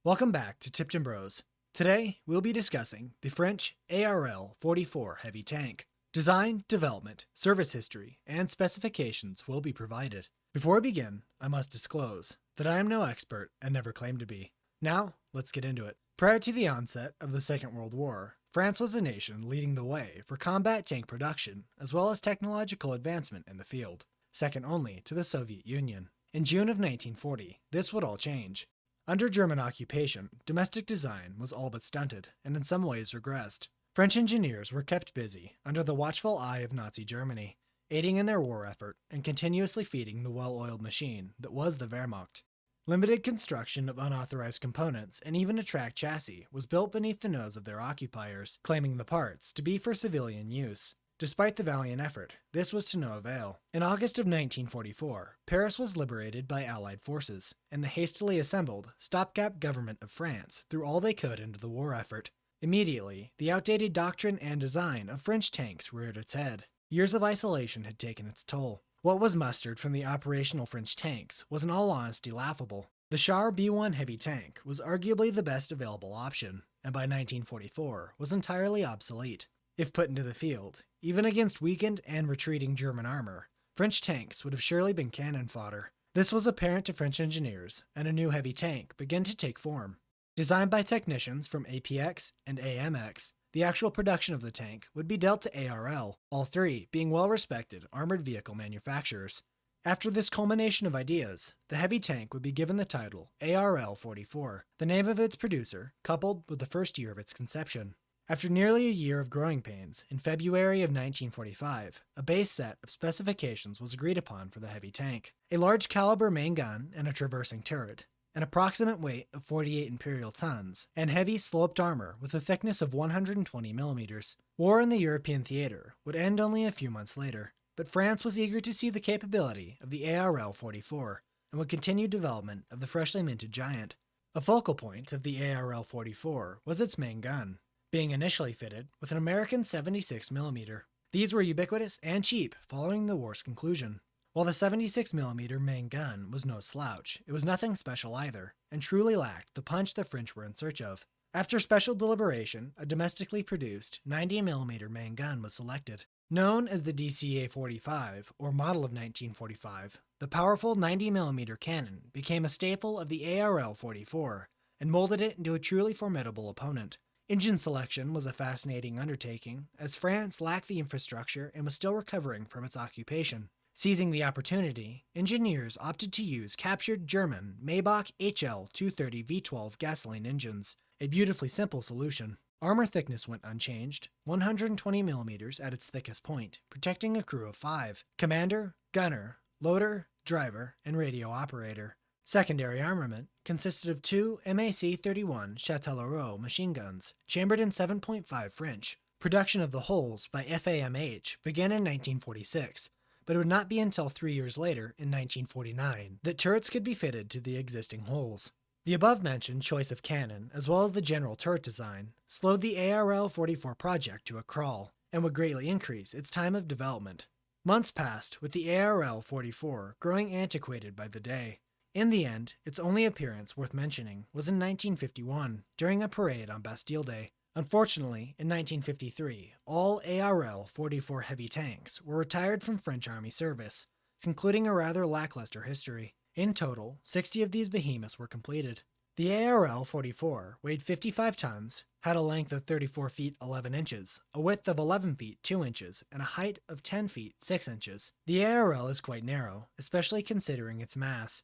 Welcome back to Tipton Bros. Today, we'll be discussing the French ARL 44 heavy tank. Design, development, service history, and specifications will be provided. Before we begin, I must disclose that I am no expert and never claimed to be. Now, let's get into it. Prior to the onset of the Second World War, France was a nation leading the way for combat tank production as well as technological advancement in the field, second only to the Soviet Union. In June of 1940, this would all change. Under German occupation, domestic design was all but stunted and in some ways regressed. French engineers were kept busy under the watchful eye of Nazi Germany, aiding in their war effort and continuously feeding the well-oiled machine that was the Wehrmacht. Limited construction of unauthorized components and even a track chassis was built beneath the nose of their occupiers, claiming the parts to be for civilian use. Despite the valiant effort, this was to no avail. In August of 1944, Paris was liberated by Allied forces, and the hastily assembled stopgap government of France threw all they could into the war effort. Immediately, the outdated doctrine and design of French tanks reared its head. Years of isolation had taken its toll. What was mustered from the operational French tanks was in all honesty laughable. The Char B-1 heavy tank was arguably the best available option, and by 1944 was entirely obsolete. If put into the field, even against weakened and retreating German armor, French tanks would have surely been cannon fodder. This was apparent to French engineers, and a new heavy tank began to take form. Designed by technicians from APX and AMX, the actual production of the tank would be dealt to ARL, all three being well-respected armored vehicle manufacturers. After this culmination of ideas, the heavy tank would be given the title ARL 44, the name of its producer, coupled with the first year of its conception. After nearly a year of growing pains, in February of 1945, a base set of specifications was agreed upon for the heavy tank. A large caliber main gun and a traversing turret, an approximate weight of 48 imperial tons, and heavy sloped armor with a thickness of 120 millimeters. War in the European theater would end only a few months later, but France was eager to see the capability of the ARL 44 and would continue development of the freshly minted giant. A focal point of the ARL 44 was its main gun, being initially fitted with an American 76mm. These were ubiquitous and cheap following the war's conclusion. While the 76mm main gun was no slouch, it was nothing special either, and truly lacked the punch the French were in search of. After special deliberation, a domestically produced 90mm main gun was selected. Known as the DCA-45, or model of 1945, the powerful 90mm cannon became a staple of the ARL-44 and molded it into a truly formidable opponent. Engine selection was a fascinating undertaking, as France lacked the infrastructure and was still recovering from its occupation. Seizing the opportunity, engineers opted to use captured German Maybach HL-230 V12 gasoline engines, a beautifully simple solution. Armor thickness went unchanged, 120mm at its thickest point, protecting a crew of 5: commander, gunner, loader, driver, and radio operator. Secondary armament consisted of 2 MAC-31 Châtellerault machine guns, chambered in 7.5 French. Production of the hulls by FAMH began in 1946, but it would not be until 3 years later, in 1949, that turrets could be fitted to the existing hulls. The above-mentioned choice of cannon, as well as the general turret design, slowed the ARL-44 project to a crawl, and would greatly increase its time of development. Months passed, with the ARL-44 growing antiquated by the day. In the end, its only appearance worth mentioning was in 1951, during a parade on Bastille Day. Unfortunately, in 1953, all ARL-44 heavy tanks were retired from French Army service, concluding a rather lackluster history. In total, 60 of these behemoths were completed. The ARL-44 weighed 55 tons, had a length of 34 feet 11 inches, a width of 11 feet 2 inches, and a height of 10 feet 6 inches. The ARL is quite narrow, especially considering its mass.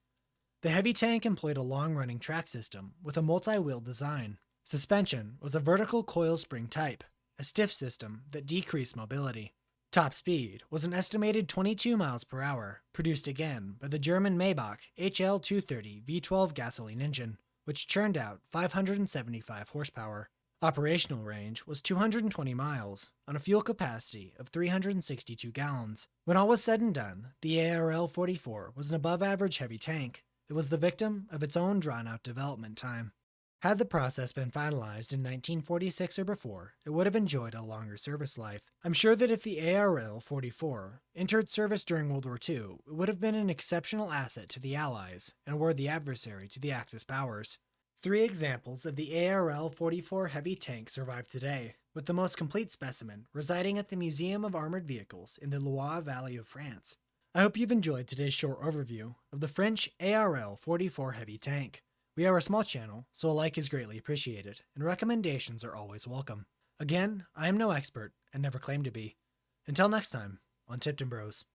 The heavy tank employed a long-running track system with a multi-wheel design. Suspension was a vertical coil spring type, a stiff system that decreased mobility. Top speed was an estimated 22 miles per hour, produced again by the German Maybach HL-230 V12 gasoline engine, which churned out 575 horsepower. Operational range was 220 miles, on a fuel capacity of 362 gallons. When all was said and done, the ARL-44 was an above-average heavy tank. It was the victim of its own drawn-out development time. Had the process been finalized in 1946 or before, it would have enjoyed a longer service life. I'm sure that if the ARL-44 entered service during World War II, it would have been an exceptional asset to the Allies and were the adversary to the Axis powers. 3 examples of the ARL 44 heavy tank survive today, with the most complete specimen residing at the Museum of Armored Vehicles in the Loire Valley of France. I hope you've enjoyed today's short overview of the French ARL 44 heavy tank. We are a small channel, so a like is greatly appreciated, and recommendations are always welcome. Again, I am no expert and never claim to be. Until next time, on Tipton Bros.